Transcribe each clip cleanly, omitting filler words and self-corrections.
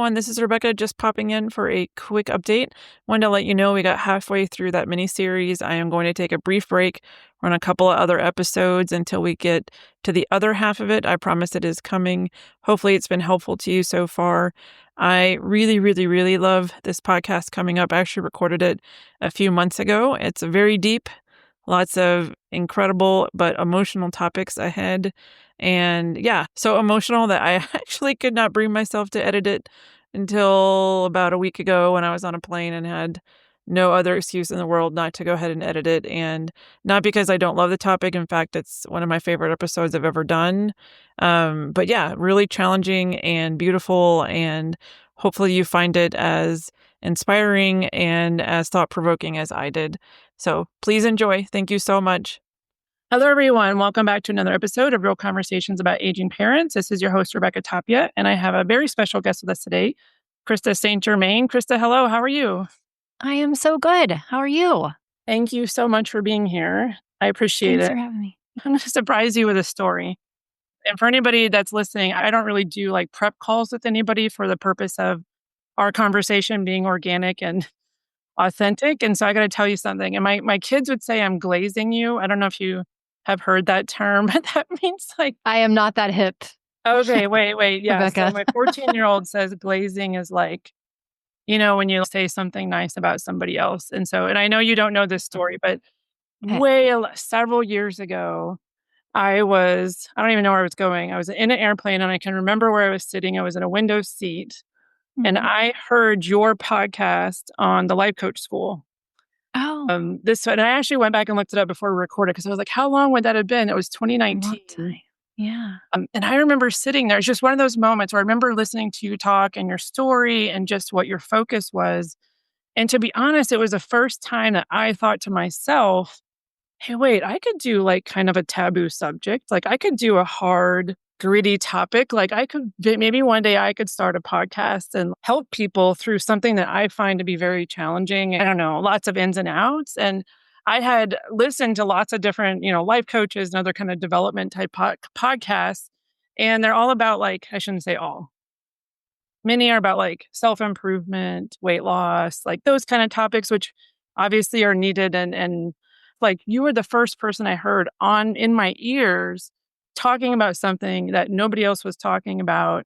everyone. This is Rebecca just popping in for a quick update. Wanted to let you know we got halfway through that mini-series. I am going to take a brief break, run a couple of other episodes until we get to the other half of it. I promise it is coming. Hopefully it's been helpful to you so far. I really, really, really love this podcast coming up. I actually recorded it a few months ago. It's very deep, lots of incredible but emotional topics ahead. And yeah, so emotional that I actually could not bring myself to edit it until about a week ago when I was on a plane and had no other excuse in the world not to go ahead and edit it. And not because I don't love the topic. In fact, it's one of my favorite episodes I've ever done. But yeah, really challenging and beautiful. And hopefully you find it as inspiring and as thought-provoking as I did. So please enjoy. Thank you so much. Hello, everyone. Welcome back to another episode of Real Conversations About Aging Parents. This is your host, Rebecca Tapia, and I have a very special guest with us today, Krista St-Germain. Krista, hello. How are you? I am so good. How are you? Thank you so much for being here. I appreciate Thanks it. for having me. I'm going to surprise you with a story. And for anybody that's listening, I don't really do like prep calls with anybody for the purpose of our conversation being organic and authentic. And so I got to tell you something. And my kids would say I'm glazing you. I don't know if you have heard that term, but that means like... I am not that hip. Okay, wait. Yeah, Rebecca. So my 14-year-old says glazing is like, when you say something nice about somebody else. And I know you don't know this story, but several years ago, I don't even know where I was going. I was in an airplane and I can remember where I was sitting. I was in a window seat and I heard your podcast on the Life Coach School. Oh. And I actually went back and looked it up before we recorded because I was like, how long would that have been? It was 2019. Yeah. And I remember sitting there. It's just one of those moments where I remember listening to you talk and your story and just what your focus was. And to be honest, it was the first time that I thought to myself, hey, wait, I could do like kind of a taboo subject. Like I could do a hard, gritty topic. Like maybe one day I could start a podcast and help people through something that I find to be very challenging. I don't know, lots of ins and outs. And I had listened to lots of different, life coaches and other kind of development type podcasts. And they're all about like, I shouldn't say all. Many are about like self-improvement, weight loss, like those kind of topics, which obviously are needed. And like you were the first person I heard in my ears talking about something that nobody else was talking about.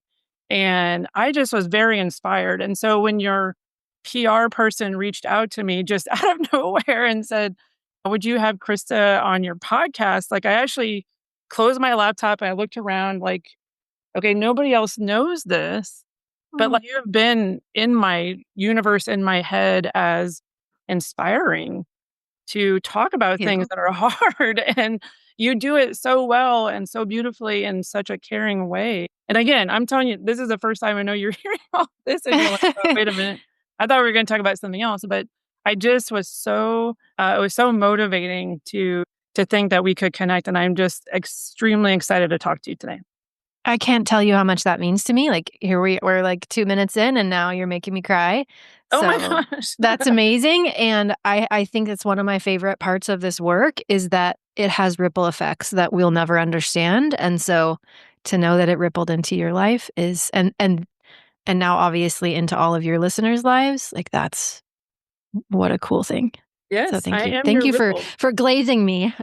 And I just was very inspired. And so when your PR person reached out to me just out of nowhere and said, would you have Krista on your podcast? Like I actually closed my laptop and I looked around like, okay, nobody else knows this, but like you have been in my universe, in my head as inspiring to talk about things that are hard. And you do it so well and so beautifully in such a caring way. And again, I'm telling you, this is the first time I know you're hearing all this. And you're like, oh, wait a minute. I thought we were going to talk about something else, but I just was it was so motivating to think that we could connect. And I'm just extremely excited to talk to you today. I can't tell you how much that means to me. Like we're like 2 minutes in and now you're making me cry. Oh my gosh. That's amazing. And I think it's one of my favorite parts of this work is that it has ripple effects that we'll never understand. And so to know that it rippled into your life is, and now obviously into all of your listeners' lives, like that's what a cool thing. Yes, so thank you for glazing me.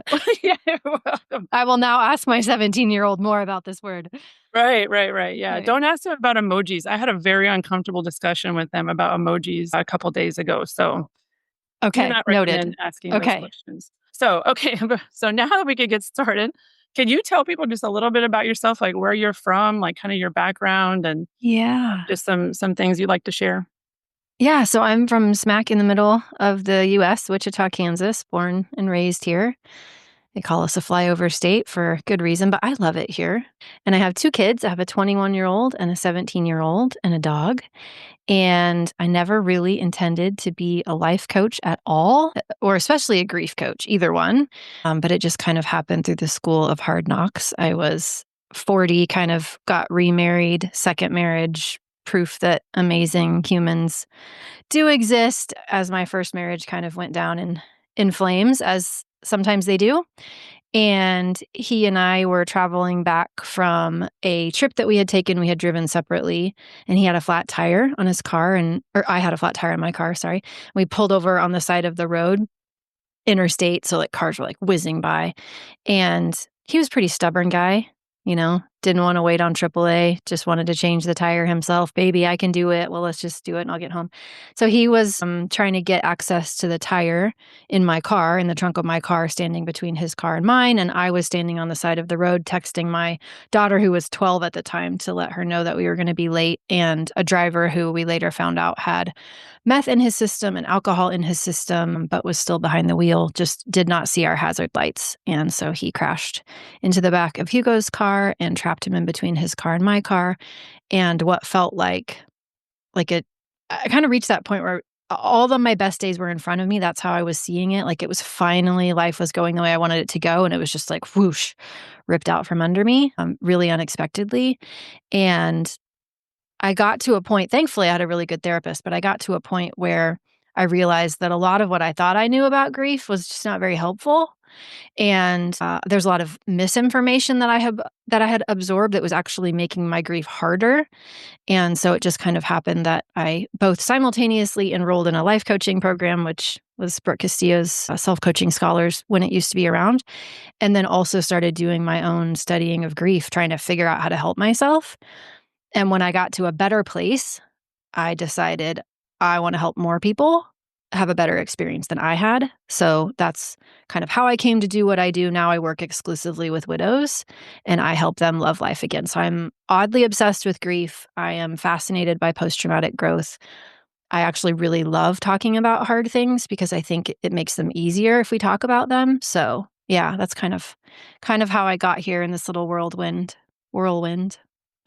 Yeah, you're welcome. I will now ask my 17-year-old more about this word. Right. Yeah. Right. Don't ask them about emojis. I had a very uncomfortable discussion with them about emojis a couple days ago. So okay, not noted. Asking those questions. So so now that we could get started, can you tell people just a little bit about yourself, like where you're from, like kind of your background, and just some things you'd like to share? Yeah, so I'm from smack in the middle of the U.S., Wichita, Kansas, born and raised here. They call us a flyover state for good reason, but I love it here. And I have 2 kids. I have a 21-year-old and a 17-year-old and a dog. And I never really intended to be a life coach at all, or especially a grief coach, either one. But it just kind of happened through the school of hard knocks. I was 40, kind of got remarried, second marriage, proof that amazing humans do exist, as my first marriage kind of went down in flames, as sometimes they do. And he and I were traveling back from a trip that we had taken. We had driven separately, and he had a flat tire on his car, or I had a flat tire on my car, sorry. We pulled over on the side of the road, interstate, so, like, cars were, like, whizzing by, and he was a pretty stubborn guy, didn't wanna wait on AAA, just wanted to change the tire himself. "Baby, I can do it." "Well, let's just do it, and I'll get home." So he was, trying to get access to the tire in my car, in the trunk of my car, standing between his car and mine, and I was standing on the side of the road texting my daughter, who was 12 at the time, to let her know that we were gonna be late, and a driver who we later found out had meth in his system and alcohol in his system, but was still behind the wheel, just did not see our hazard lights, and so he crashed into the back of Hugo's car and trapped him in between his car and my car, and what felt like it I kinda reached that point where all of my best days were in front of me. That's how I was seeing it, like, it was finally life was going the way I wanted it to go, and it was just like, whoosh, ripped out from under me, really unexpectedly, and I got to a point, thankfully, I had a really good therapist, but I got to a point where I realized that a lot of what I thought I knew about grief was just not very helpful, and, there's a lot of misinformation that I had absorbed that was actually making my grief harder, and so it just kind of happened that I both simultaneously enrolled in a life coaching program, which was Brooke Castillo's, self-coaching scholars when it used to be around, and then also started doing my own studying of grief, trying to figure out how to help myself. And when I got to a better place, I decided I wanna help more people have a better experience than I had. So that's kind of how I came to do what I do. Now I work exclusively with widows, and I help them love life again. So I'm oddly obsessed with grief. I am fascinated by post-traumatic growth. I actually really love talking about hard things because I think it makes them easier if we talk about them. So, yeah, that's kind of how I got here in this little whirlwind.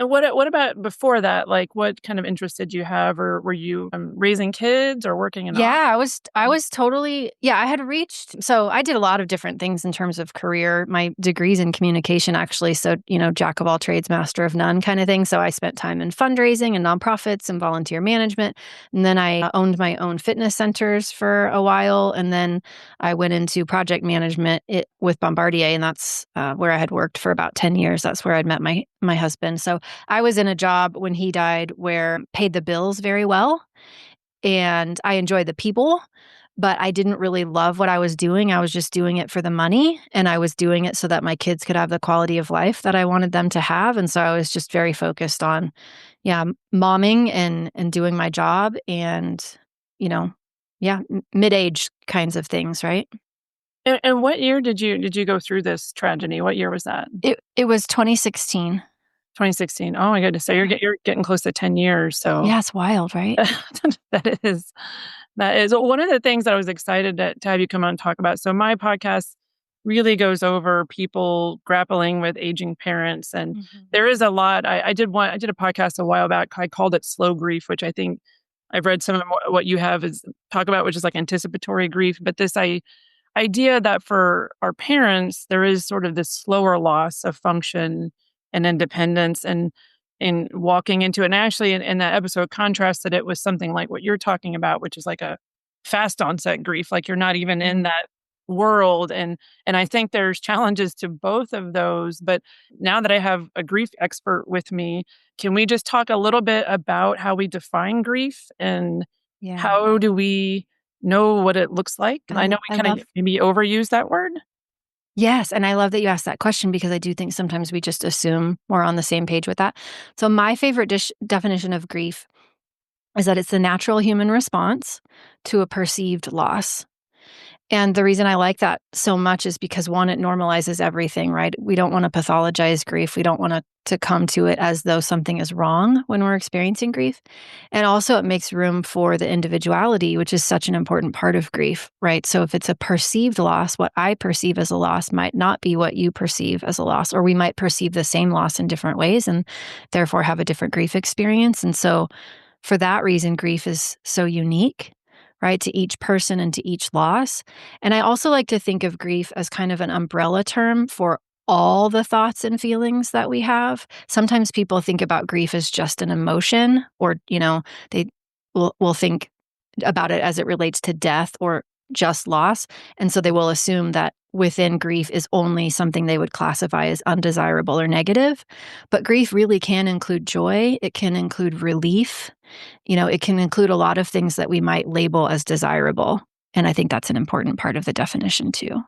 And what about before that? Like, what kind of interest did you have, or were you, raising kids or working in office? Yeah, I was totally I had reached so I did a lot of different things in terms of career. My degree's in communication, actually, so, jack of all trades, master of none kinda thing. So I spent time in fundraising and nonprofits and volunteer management, and then I owned my own fitness centers for a while, and then I went into project management with Bombardier, and that's, where I had worked for about 10 years. That's where I'd met my husband. So I was in a job when he died where paid the bills very well, and I enjoyed the people, but I didn't really love what I was doing. I was just doing it for the money, and I was doing it so that my kids could have the quality of life that I wanted them to have, and so I was just very focused on, momming and doing my job and, you know, mid-age kinds of things, right? And what year did you go through this tragedy? What year was that? It was 2016. 2016. Oh my goodness. So Yeah. you're getting close to 10 years. So Yeah, it's wild, right? that is one of the things that I was excited to have you come on and talk about. So my podcast really goes over people grappling with aging parents, and Mhm. there is a lot. I did a podcast a while back. I called it slow grief, which I think I've read some of what you have is talk about, which is like anticipatory grief. But this idea that for our parents, there is sort of this slower loss of function and independence, and in walking into it. And actually, in that episode, contrasted it with something like what you're talking about, which is like a fast onset grief, like you're not even in Mhm. that world. And I think there's challenges to both of those. But now that I have a grief expert with me, can we just talk a little bit about how we define grief, and Yeah. how do we know what it looks like? I I know l I we kind love of maybe overuse that word. Yes, and I love that you asked that question because I do think sometimes we just assume we're on the same page with that. So my favorite definition of grief is that it's the natural human response to a perceived loss. And the reason I like that so much is because, one, it normalizes everything, right? We don't wanna pathologize grief. We don't want to come to it as though something is wrong when we're experiencing grief. And also it makes room for the individuality, which is such an important part of grief, right? So if it's a perceived loss, what I perceive as a loss might not be what you perceive as a loss, or we might perceive the same loss in different ways and therefore have a different grief experience. And so for that reason, grief is so unique, right, to each person and to each loss. And I also like to think of grief as kind of an umbrella term for all the thoughts and feelings that we have. Sometimes people think about grief as just an emotion, or, they will think about it as it relates to death or just loss. And so they will assume that within grief is only something they would classify as undesirable or negative. But grief really can include joy. It can include relief. It can include a lot of things that we might label as desirable. And I think that's an important part of the definition too.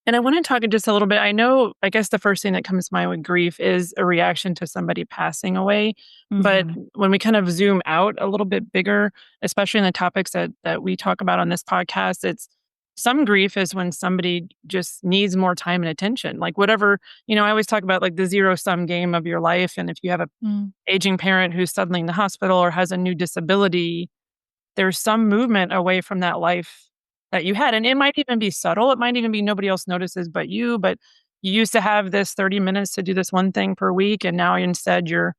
And I want to talk just a little bit. I guess the first thing that comes to mind with grief is a reaction to somebody passing away. But Mhm. when we kind of zoom out a little bit bigger, especially in the topics that we talk about on this podcast, it's some grief is when somebody just needs more time and attention. Like whatever, I always talk about like the zero sum game of your life. And if you have a Mm. aging parent who's suddenly in the hospital or has a new disability, there's some movement away from that life that you had, and it might even be subtle, it might even be nobody else notices but you used to have this 30 minutes to do this one thing per week, and now instead you're,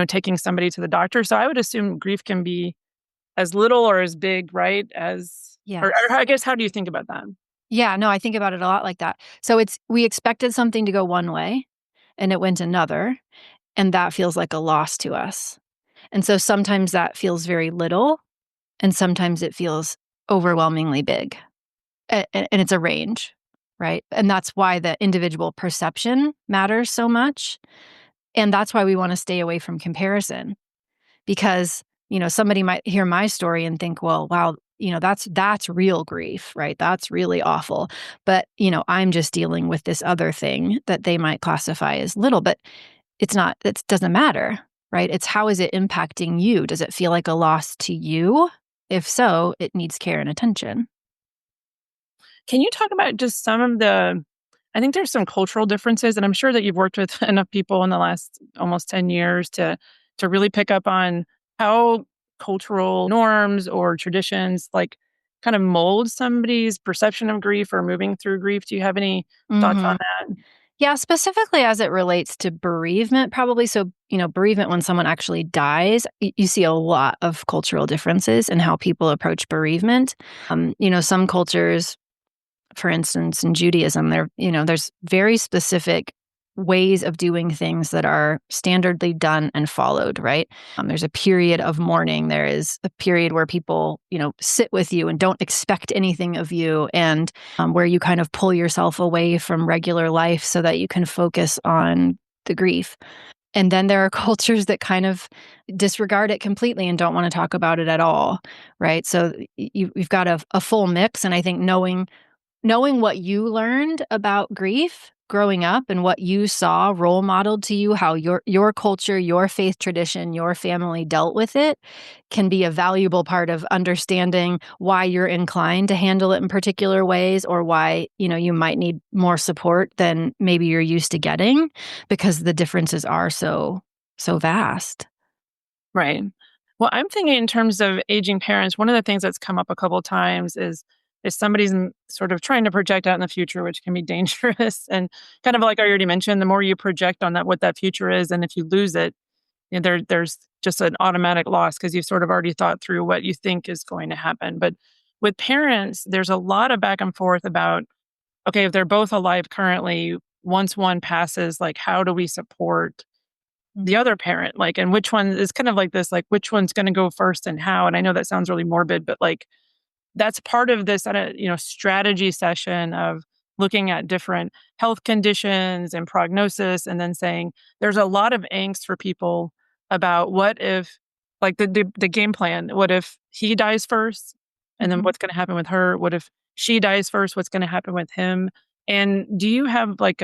taking somebody to the doctor, so I would assume grief can be as little or as big, right, as or Yes. I guess, how do you think about that? Yeah, no, I think about it a lot like that. So we expected something to go one way and it went another, and that feels like a loss to us. And so sometimes that feels very little and sometimes it feels overwhelmingly big. And it's a range, right? And that's why the individual perception matters so much. And that's why we want to stay away from comparison because, somebody might hear my story and think, well, wow, that's real grief, right? That's really awful. But, I'm just dealing with this other thing that they might classify as little, but it's not, it doesn't matter, right? It's how is it impacting you? Does it feel like a loss to you? If so, it needs care and attention. Can you talk about just some of the I think there's some cultural differences, and I'm sure that you've worked with enough people in the last almost 10 years to really pick up on how cultural norms or traditions like kind of mold somebody's perception of grief or moving through grief. Do you have any thoughts on Mhm. that? Yeah, specifically as it relates to bereavement, probably. So, bereavement when someone actually dies, you see a lot of cultural differences in how people approach bereavement. Some cultures, for instance, in Judaism, there's very specific ways of doing things that are standardly done and followed, right? There's a period of mourning. There is a period where people, sit with you and don't expect anything of you, and where you kind of pull yourself away from regular life so that you can focus on the grief. And then there are cultures that kind of disregard it completely and don't want to talk about it at all, right? So you've got a full mix, and I think knowing what you learned about grief growing up and what you saw role modeled to you, how your culture, your faith tradition, your family dealt with it can be a valuable part of understanding why you're inclined to handle it in particular ways or why, you might need more support than maybe you're used to getting because the differences are so vast. Right. Well, I'm thinking in terms of aging parents, one of the things that's come up a couple of times is somebody's sort of trying to project out in the future, which can be dangerous. And kind of like I already mentioned, the more you project on that what that future is, and if you lose it, there's just an automatic loss because you've sort of already thought through what you think is going to happen. But with parents, there's a lot of back and forth about okay, if they're both alive currently, once one passes, like how do we support the other parent, like, and which one is kind of like this, like, which one's gonna go first and how, and I know that sounds really morbid, but, like, that's part of this, strategy session of looking at different health conditions and prognosis, and then saying there's a lot of angst for people about what if like, the game plan, what if he dies first? And then Mhm. what's gonna happen with her? What if she dies first? What's gonna happen with him? And do you have, like,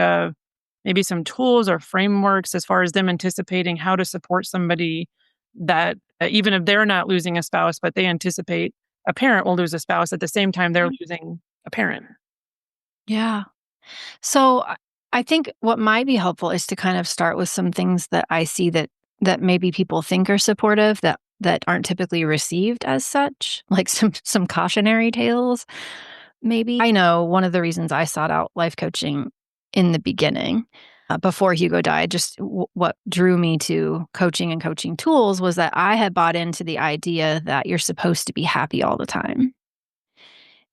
maybe some tools or frameworks as far as them anticipating how to support somebody that, even if they're not losing a spouse, but they anticipate a parent will lose a spouse at the same time they're losing a parent. Yeah. So I think what might be helpful is to kind of start with some things that I see that maybe people think are supportive that aren't typically received as such, like some cautionary tales. Maybe I know one of the reasons I sought out life coaching in the beginning, before Hugo died, just what drew me to coaching and coaching tools was that I had bought into the idea that you're supposed to be happy all the time.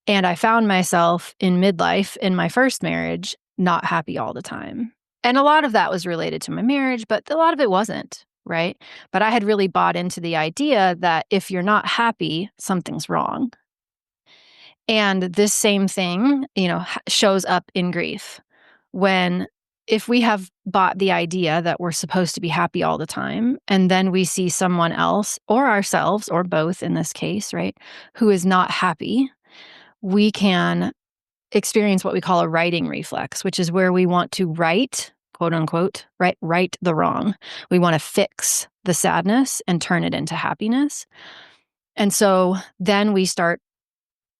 And I found myself in midlife in my first marriage, not happy all the time. And a lot of that was related to my marriage, but a lot of it wasn't, right? But I had really bought into the idea that if you're not happy, something's wrong. And this same thing, shows up in grief when if we have bought the idea that we're supposed to be happy all the time, and then we see someone else or ourselves or both in this case, right, who is not happy, we can experience what we call a righting reflex, which is where we want to right, quote unquote, right the wrong. We want to fix the sadness and turn it into happiness. And so then we start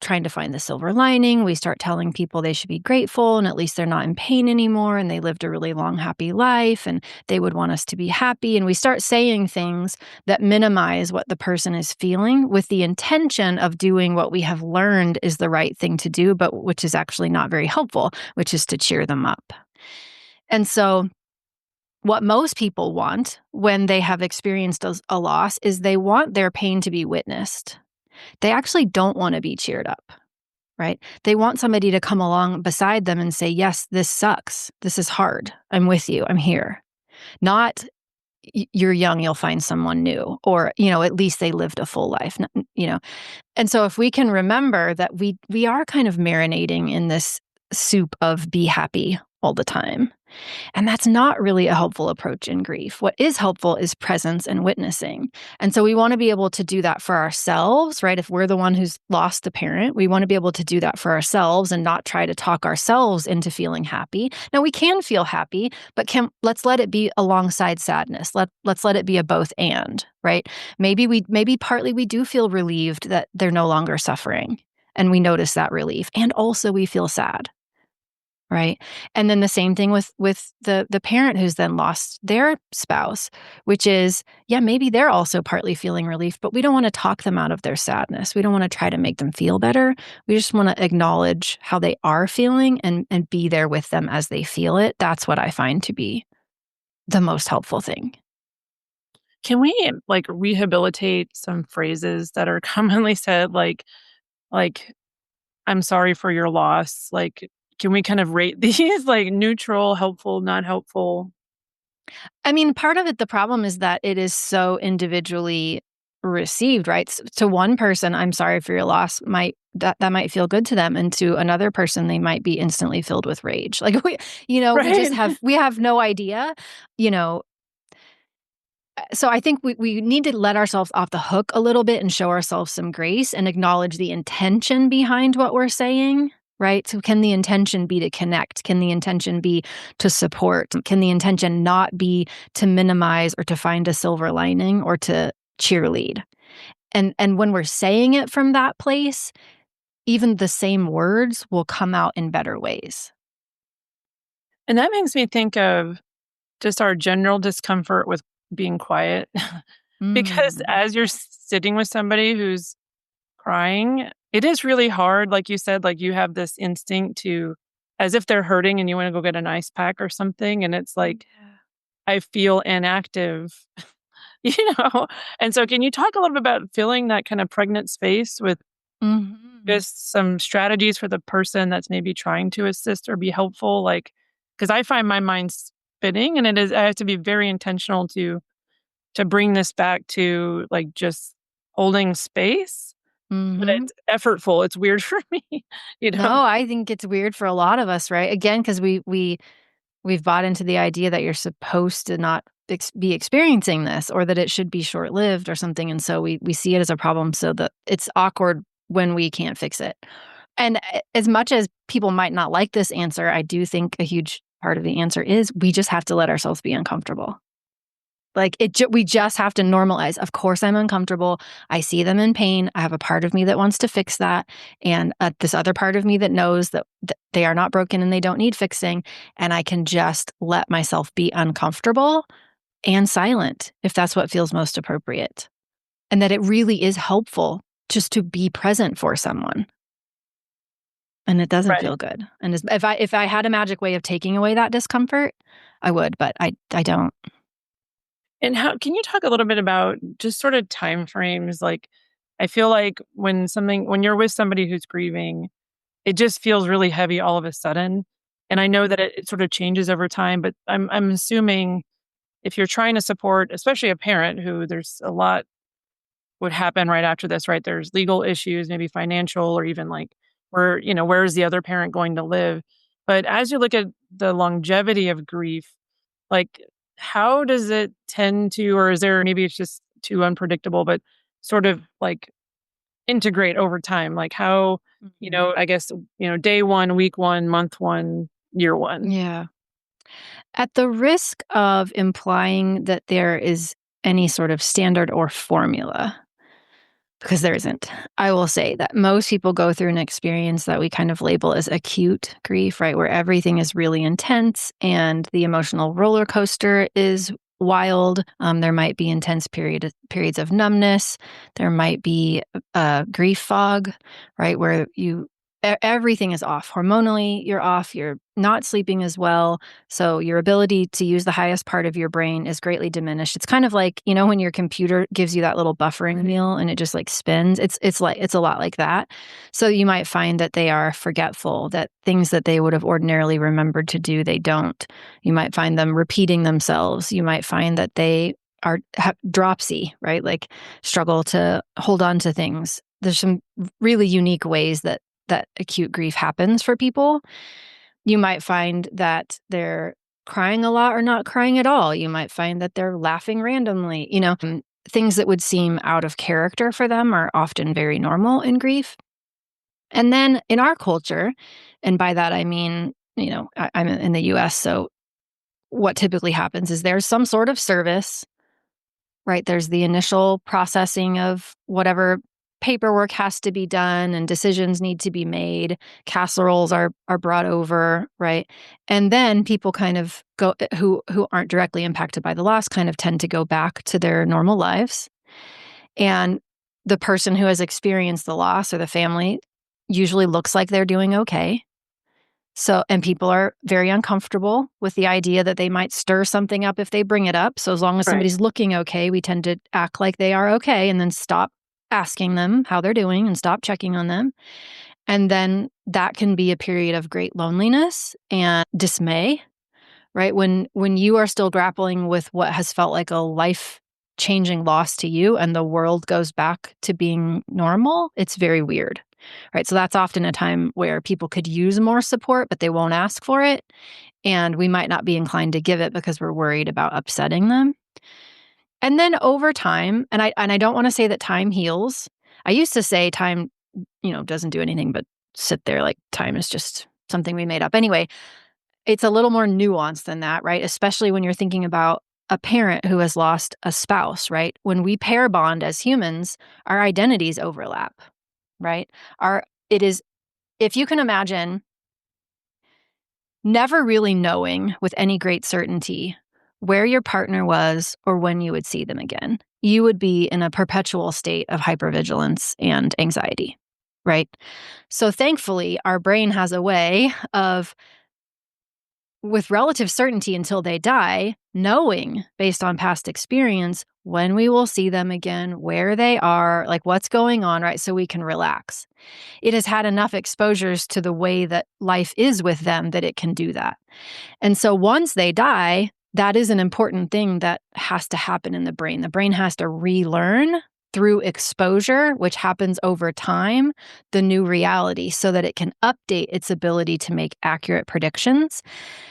trying to find the silver lining. We start telling people they should be grateful and at least they're not in pain anymore and they lived a really long, happy life and they would want us to be happy. And we start saying things that minimize what the person is feeling with the intention of doing what we have learned is the right thing to do, but which is actually not very helpful, which is to cheer them up. And so what most people want when they have experienced a loss is they want their pain to be witnessed. They actually don't want to be cheered up, right? They want somebody to come along beside them and say, yes, this sucks. This is hard. I'm with you. I'm here. Not you're young, you'll find someone new, or, at least they lived a full life, you know. And so if we can remember that we are kind of marinating in this soup of be happy all the time. And that's not really a helpful approach in grief. What is helpful is presence and witnessing. And so we want to be able to do that for ourselves, right? If we're the one who's lost a parent, we want to be able to do that for ourselves and not try to talk ourselves into feeling happy. Now we can feel happy, but let's let it be alongside sadness. Let's let it be a both and, right? Maybe partly we do feel relieved that they're no longer suffering and we notice that relief. And also we feel sad. Right. And then the same thing with the parent who's then lost their spouse, which is, yeah, maybe they're also partly feeling relief, but we don't want to talk them out of their sadness. We don't want to try to make them feel better. We just want to acknowledge how they are feeling and be there with them as they feel it. That's what I find to be the most helpful thing. Can we like rehabilitate some phrases that are commonly said like I'm sorry for your loss? Like, can we kind of rate these like neutral, helpful, not helpful? I mean, part of it, the problem is that it is so individually received, right? To one person, I'm sorry for your loss that might feel good to them. And to another person, they might be instantly filled with rage. Like we just Right. have no idea, you know. So I think we need to let ourselves off the hook a little bit and show ourselves some grace and acknowledge the intention behind what we're saying. Right. So, can the intention be to connect? Can the intention be to support? Can the intention not be to minimize or to find a silver lining or to cheerlead? And when we're saying it from that place, even the same words will come out in better ways. And that makes me think of just our general discomfort with being quiet. Because Mm. as you're sitting with somebody who's crying, it is really hard. Like you said, like you have this instinct to, as if they're hurting and you want to go get an ice pack or something. And it's like, Yeah. I feel inactive, you know? And so, can you talk a little bit about filling that kind of pregnant space with Mhm. just some strategies for the person that's maybe trying to assist or be helpful? Like, because I find my mind spinning and I have to be very intentional to bring this back to like just holding space, but Mhm. it's effortful. It's weird for me, you know? No, I think it's weird for a lot of us, right? Again, because we've bought into the idea that you're supposed to not be experiencing this or that it should be short-lived or something, and so we see it as a problem so that it's awkward when we can't fix it. And as much as people might not like this answer, I do think a huge part of the answer is we just have to let ourselves be uncomfortable. Like, we just have to normalize, "Of course I'm uncomfortable. I see them in pain. I have a part of me that wants to fix that, and, this other part of me that knows that they are not broken and they don't need fixing, and I can just let myself be uncomfortable and silent if that's what feels most appropriate." And that it really is helpful just to be present for someone, and it doesn't Right. feel good. And if I had a magic way of taking away that discomfort, I would, but I don't. And how can you talk a little bit about just sort of time frames? Like, I feel like when you're with somebody who's grieving, it just feels really heavy all of a sudden. And I know that it sort of changes over time, but I'm assuming if you're trying to support, especially a parent who there's a lot would happen right after this, right? There's legal issues, maybe financial or even like where is the other parent going to live? But as you look at the longevity of grief, like, how does it tend to, or is there, maybe it's just too unpredictable, but sort of like integrate over time? Like how, Mhm. I guess, day one, week one, month one, year one. Yeah. At the risk of implying that there is any sort of standard or formula, because there isn't. I will say that most people go through an experience that we kind of label as acute grief, right? Where everything is really intense and the emotional roller coaster is wild. There might be intense periods of numbness. There might be grief fog, right? Where everything is off. Hormonally, you're off. You're not sleeping as well. So your ability to use the highest part of your brain is greatly diminished. It's kind of like, when your computer gives you that little buffering wheel and it just like spins. It's a lot like that. So you might find that they are forgetful, that things that they would have ordinarily remembered to do, they don't. You might find them repeating themselves. You might find that they are dropsy, right? Like struggle to hold on to things. There's some really unique ways that acute grief happens for people. You might find that they're crying a lot or not crying at all. You might find that they're laughing randomly. Things that would seem out of character for them are often very normal in grief. And then in our culture, and by that I mean, I'm in the US, so what typically happens is there's some sort of service. Right, there's the initial processing of whatever paperwork has to be done and decisions need to be made. Casseroles are brought over, right? And then people kind of go who aren't directly impacted by the loss kind of tend to go back to their normal lives. And the person who has experienced the loss or the family usually looks like they're doing okay. So, and people are very uncomfortable with the idea that they might stir something up if they bring it up. So, as long as Right. somebody's looking okay, we tend to act like they are okay and then stop asking them how they're doing and stop checking on them. And then that can be a period of great loneliness and dismay, right? When you are still grappling with what has felt like a life-changing loss to you and the world goes back to being normal, it's very weird. Right? So that's often a time where people could use more support, but they won't ask for it, and we might not be inclined to give it because we're worried about upsetting them. And then over time, and I don't wanna say that time heals. I used to say time, doesn't do anything but sit there, like time is just something we made up. Anyway, it's a little more nuanced than that, right? Especially when you're thinking about a parent who has lost a spouse, right? When we pair bond as humans, our identities overlap, right? Our it is if you can imagine never really knowing with any great certainty where your partner was or when you would see them again, you would be in a perpetual state of hypervigilance and anxiety, right? So thankfully, our brain has a way of, with relative certainty until they die, knowing based on past experience when we will see them again, where they are, like what's going on, right? So we can relax. It has had enough exposures to the way that life is with them that it can do that. And so once they die, that is an important thing that has to happen in the brain. The brain has to relearn through exposure, which happens over time, the new reality so that it can update its ability to make accurate predictions.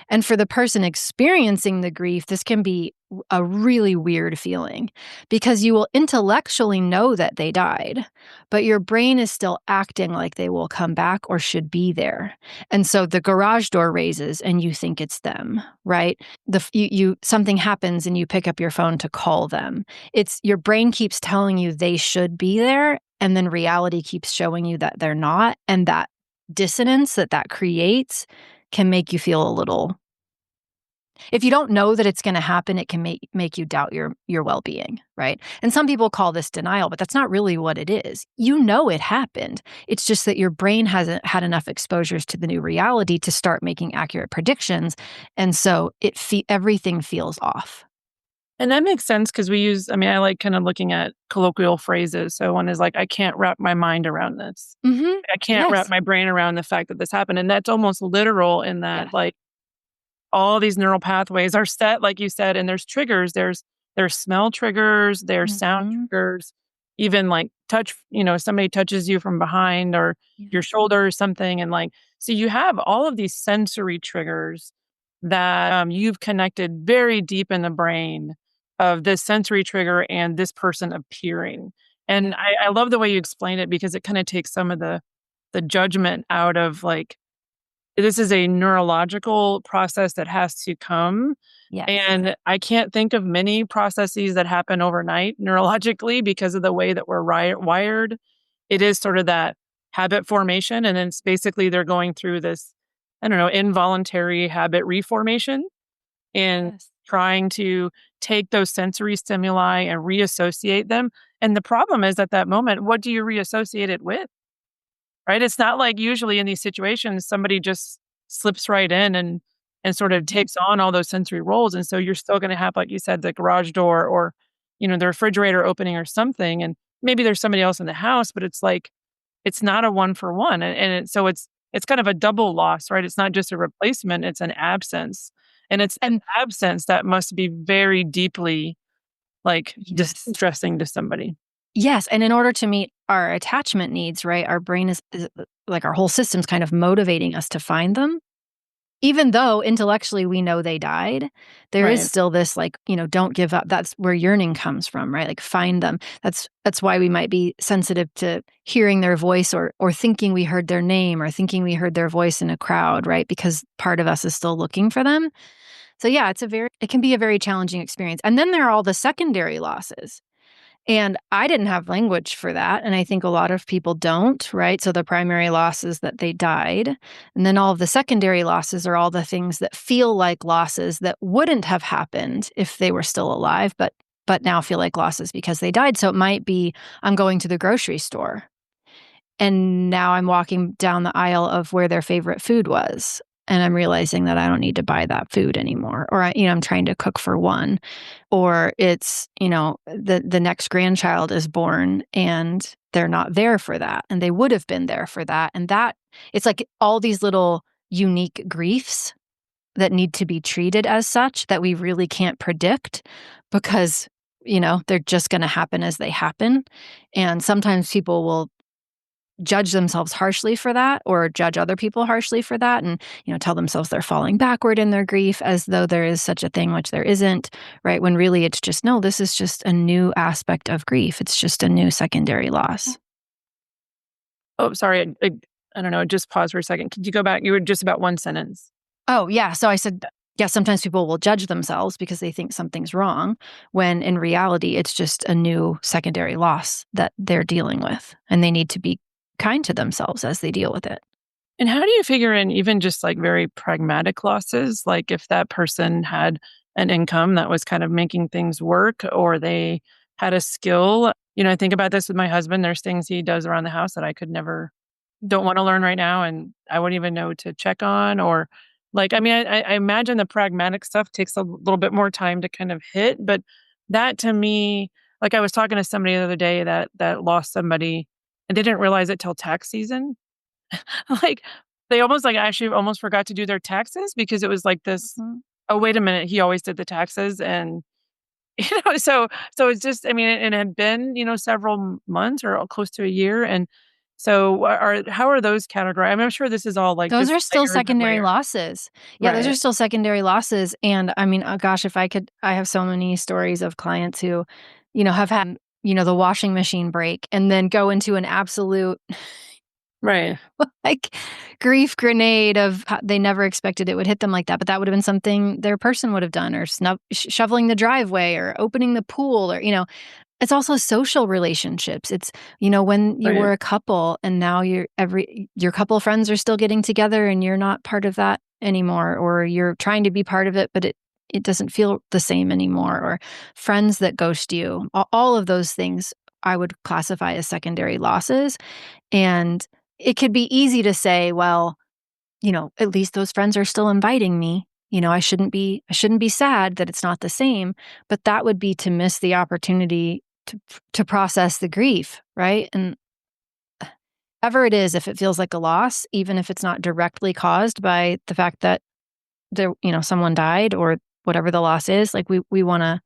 And for the person experiencing the grief, this can be a really weird feeling because you will intellectually know that they died, but your brain is still acting like they will come back or should be there. And so the garage door raises and you think it's them, right? Something happens and you pick up your phone to call them. It's your brain keeps telling you they should be there, and then reality keeps showing you that they're not, and that dissonance that creates can make you feel a little. If you don't know that it's gonna happen, it can make you doubt your well-being, right? And some people call this denial, but that's not really what it is. You know it happened. It's just that your brain hasn't had enough exposures to the new reality to start making accurate predictions, and so everything feels off. And that makes sense because I like kind of looking at colloquial phrases. So one is like, I can't wrap my mind around this. Mhm. I can't wrap Yes. my brain around the fact that this happened. And that's almost literal in that, Yes. like, all these neural pathways are set, like you said, and there's triggers. There's smell triggers, there's sound Mhm. triggers, even like somebody touches you from behind or Yeah. your shoulder or something. And like, so you have all of these sensory triggers that you've connected very deep in the brain of this sensory trigger and this person appearing. And Yeah. I love the way you explain it because it kind of takes some of the judgment out of like, this is a neurological process that has to come. Yes. And I can't think of many processes that happen overnight neurologically because of the way that we're wired. It is sort of that habit formation. And then it's basically they're going through this, I don't know, involuntary habit reformation and Yes. trying to take those sensory stimuli and reassociate them. And the problem is at that moment, what do you reassociate it with? Right? It's not like usually in these situations, somebody just slips right in and sort of Mhm. takes on all those sensory roles, and so you're still gonna have, like you said, the garage door or, the refrigerator opening or something, and maybe there's somebody else in the house, but it's like, it's not a one for one, and it's kind of a double loss, right? It's not just a replacement, it's an absence, and it's that And absence that must be very deeply, like, yes. distressing to somebody. Yes, and in order to meet our attachment needs, right, our brain is like our whole system's kind of motivating us to find them. Even though intellectually we know they died, there is Right. still this like, don't give up. That's where yearning comes from, right? Like find them. That's why we might be sensitive to hearing their voice or thinking we heard their name or thinking we heard their voice in a crowd, right? Because part of us is still looking for them. So yeah, it can be a very challenging experience. And then there are all the secondary losses. And I didn't have language for that, and I think a lot of people don't, right? So the primary loss is that they died, and then all of the secondary losses are all the things that feel like losses that wouldn't have happened if they were still alive, but now feel like losses because they died. So it might be I'm going to the grocery store and now I'm walking down the aisle of where their favorite food was. And I'm realizing that I don't need to buy that food anymore. Or, I'm trying to cook for one. Or it's, the next grandchild is born and they're not there for that. And they would have been there for that. And that, it's like all these little unique griefs that need to be treated as such that we really can't predict because, they're just going to happen as they happen. And sometimes people will judge themselves harshly for that or judge other people harshly for that and tell themselves they're falling backward in their grief as though there is such a thing, which there isn't, right? When really it's just no, this is just a new aspect of grief. It's just a new secondary loss. Oh, sorry, I don't know, just pause for a second. Could you go back? You were just about one sentence. Oh yeah, so I said yeah, sometimes people will judge themselves because they think something's wrong when in reality it's just a new secondary loss that they're dealing with and they need to be kind to themselves as they deal with it. And how do you figure in even just, like, very pragmatic losses? Like, if that person had an income that was kind of making things work or they had a skill. I think about this with my husband, there's things he does around the house that I could never don't wanna learn right now, and I wouldn't even know to check on or, like, I mean, I imagine the pragmatic stuff takes a little bit more time to kind of hit, but that to me, like, I was talking to somebody the other day that lost somebody, and they didn't realize it till tax season. Like, they almost, like, actually almost forgot to do their taxes because it was like this, Mhm. "Oh, wait a minute, he always did the taxes," and, so it's just I mean, it had been, several months or close to a year, and so are how are those categorized? I mean, I'm sure this is all, like, Those just are still layers and secondary layers. losses. Yeah, those Right, are still secondary losses, and I mean, oh gosh, if I could I have so many stories of clients who, have had, the washing machine break and then go into an absolute, right, like, grief grenade of ho they never expected it would hit them like that, but that would have been something their person would have done or shoveling the driveway or opening the pool or, it's also social relationships. It's, when you right. were a couple and now your couple friends are still getting together and you're not part of that anymore, or you're trying to be part of it, but it doesn't feel the same anymore, or friends that ghost you. All of those things I would classify as secondary losses. And it could be easy to say, well, at least those friends are still inviting me. I shouldn't be sad that it's not the same, but that would be to miss the opportunity to process the grief, right? And whatever it is, if it feels like a loss, even if it's not directly caused by the fact that someone died or whatever the loss is, like we want to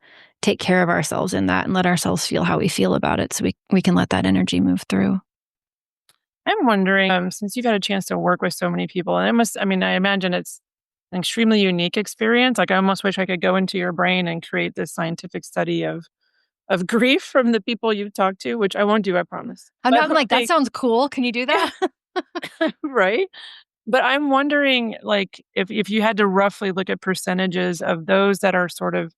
take care of ourselves in that and let ourselves feel how we feel about it so we can let that energy move through. I'm wondering, since you've had a chance to work with so many people, and I mean, I imagine it's an extremely unique experience. Like, I almost wish I could go into your brain and create this scientific study of grief from the people you've talked to, which I won't do, I promise. But I'm like, that like, sounds cool. Can you do yeah, that? right. But I'm wondering, like, if you had to roughly look at percentages of those that are sort of,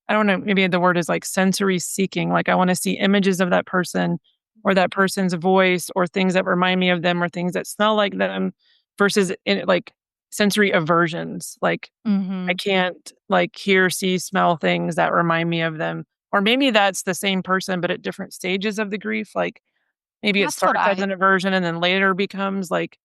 I don't know, maybe the word is like sensory seeking. Like, I want to see images of that person or that person's voice or things that remind me of them or things that smell like them versus like sensory aversions. Like, I Hmm. can't like hear, see, smell things that remind me of them. Or maybe that's the same person, but at different stages of the grief. Like, maybe it That's what starts as I an aversion and then later becomes like,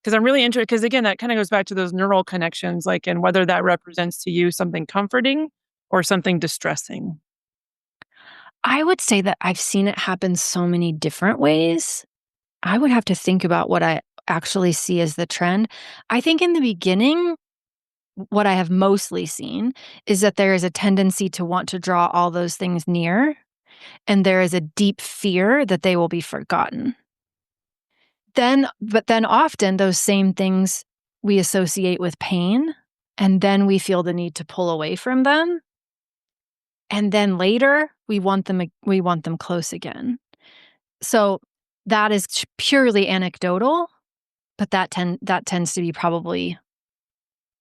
because I'm really interested, because again, that kind of goes back to those neural connections, like, and whether that represents to you something comforting or something distressing. I would say that I've seen it happen so many different ways. I would have to think about what I actually see as the trend. I think in the beginning, what I have mostly seen is that there is a tendency to want to draw all those things near, and there is a deep fear that they will be forgotten. But then often those same things we associate with pain, and then we feel the need to pull away from them, and then later we want them close again. So that is purely anecdotal, but that tends to be probably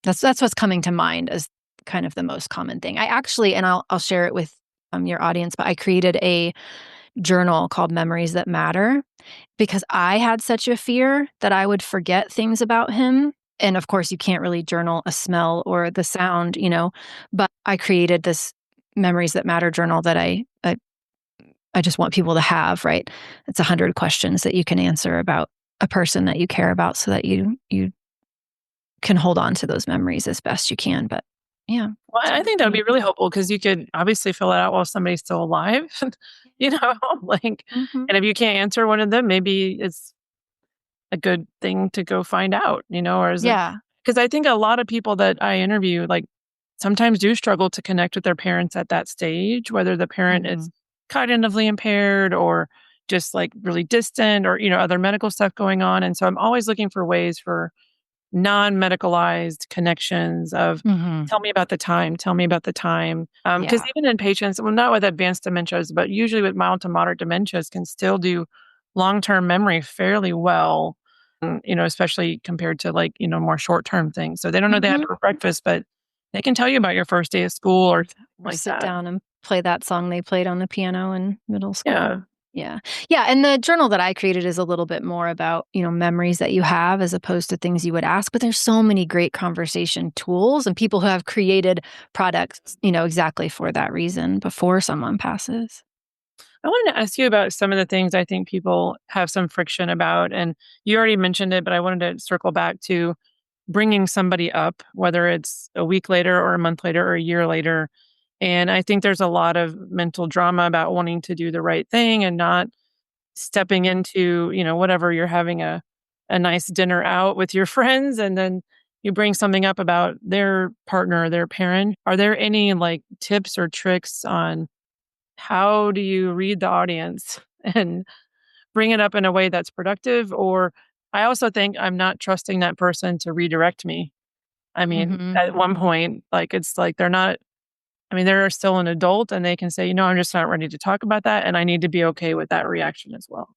that's what's coming to mind as kind of the most common thing. I actually, and I'll share it with your audience, but I created a journal called Memories That Matter because I had such a fear that I would forget things about him. And of course, you can't really journal a smell or the sound, but I created this Memories That Matter journal that I just want people to have, right? It's 100 questions that you can answer about a person that you care about so that you can hold on to those memories as best you can. But yeah, Well, it's I really think that would neat. be really helpful because you could obviously fill it out while somebody's still alive, you know, like, Mhm. and if you can't answer one of them, maybe it's a good thing to go find out, or is it? Yeah. Because I think a lot of people that I interview, like, sometimes do struggle to connect with their parents at that stage, whether the parent is Mhm. cognitively impaired or just like really distant or, other medical stuff going on. And so I'm always looking for ways for non-medicalized connections of, Mhm. "Tell me about the time, tell me about the time." Because Yeah. even in patients, well, not with advanced dementias, but usually with mild to moderate dementias can still do long-term memory fairly well, especially compared to, like, more short-term things. So they don't know they had Mhm. for breakfast, but they can tell you about your first day of school or something Or like sit that. down and play that song they played on the piano in middle school. Yeah. Yeah. Yeah, and the journal that I created is a little bit more about, memories that you have as opposed to things you would ask, but there's so many great conversation tools and people who have created products, exactly for that reason before someone passes. I wanted to ask you about some of the things I think people have some friction about, and you already mentioned it, but I wanted to circle back to bringing somebody up, whether it's a week later or a month later or a year later. And I think there's a lot of mental drama about wanting to do the right thing and not stepping into, whatever you're having a nice dinner out with your friends and then you bring something up about their partner or their parent. Are there any like tips or tricks on how do you read the audience and bring it up in a way that's productive? Or I also think I'm not trusting that person to redirect me. I mean, Mhm. at one point, like, it's like they're not, I mean, they're still an adult and they can say, I'm just not ready to talk about that. And I need to be okay with that reaction as well.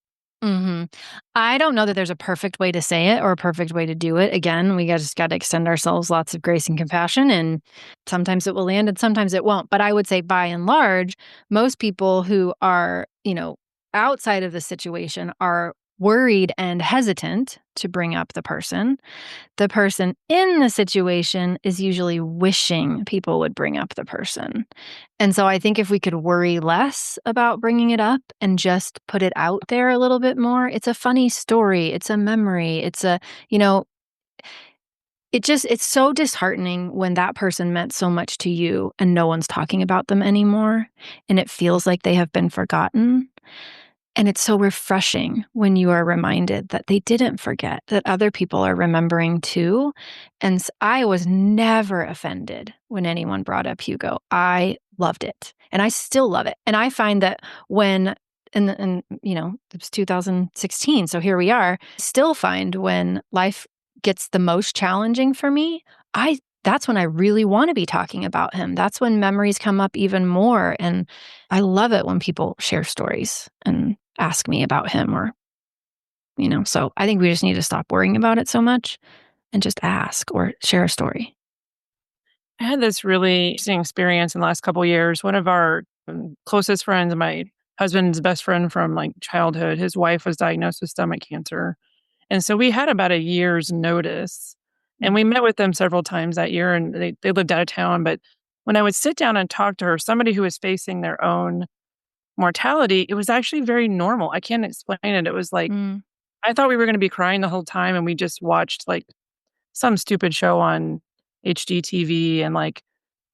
Mhm. I don't know that there's a perfect way to say it or a perfect way to do it. Again, just gotta extend ourselves lots of grace and compassion, and sometimes it will land and sometimes it won't. But I would say by and large, most people who are, outside of the situation are worried and hesitant to bring up the person in the situation is usually wishing people would bring up the person. And so I think if we could worry less about bringing it up and just put it out there a little bit more, it's a funny story, it's a memory, you know, it's so disheartening when that person meant so much to you and no one's talking about them anymore and it feels like they have been forgotten. And it's so refreshing when you are reminded that they didn't forget, that other people are remembering too. And I was never offended when anyone brought up Hugo. I loved it. And I still love it. And I find that when and it was 2016, so here we are. Still find when life gets the most challenging for me, I that's when I really want to be talking about him. That's when memories come up even more. And I love it when people share stories and ask me about him so I think we just need to stop worrying about it so much and just ask or share a story. I had this really interesting experience in the last couple of years. One of our closest friends, my husband's best friend from like childhood, his wife was diagnosed with stomach cancer. And so we had about a year's notice. And we met with them several times that year and they lived out of town. But when I would sit down and talk to her, somebody who was facing their own mortality, it was actually very normal. I can't explain it. It was like, Mm, I thought we were going to be crying the whole time. And we just watched like some stupid show on HGTV and like